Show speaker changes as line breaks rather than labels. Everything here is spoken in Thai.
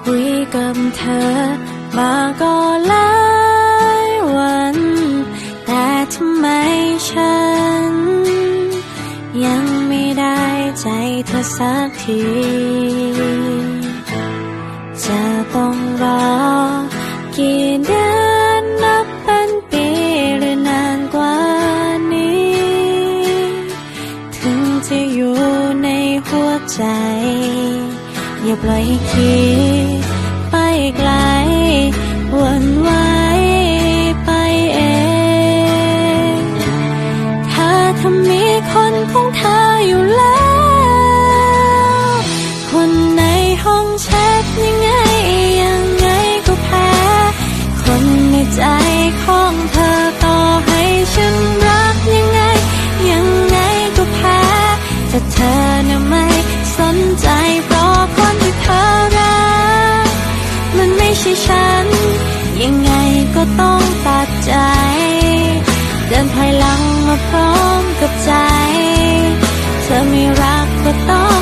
คุยกับเธอมาก็หลายวันแต่ทำไมฉันยังไม่ได้ใจเธอสักทีจะต้องรอกี่เดือนนับเป็นปีหรือนานกว่านี้ถึงจะอยู่ในหัวใจอย่าปล่อยให้คิดไปไกลหวั่นไหวไปเองถ้ามีคนของเธออยู่แล้วคนในห้องแชทยังไงก็แพ้คนในใจของเธอต่อให้ฉันรักยังไงก็แพ้แต่เธอน่ะไม่สนใจเพราะคนที่เธอรักมันไม่ใช่ฉันยังไงก็ต้องตัดใจเดินถอยหลังมาพร้อมกับใจเธอไม่รักก็ต้อง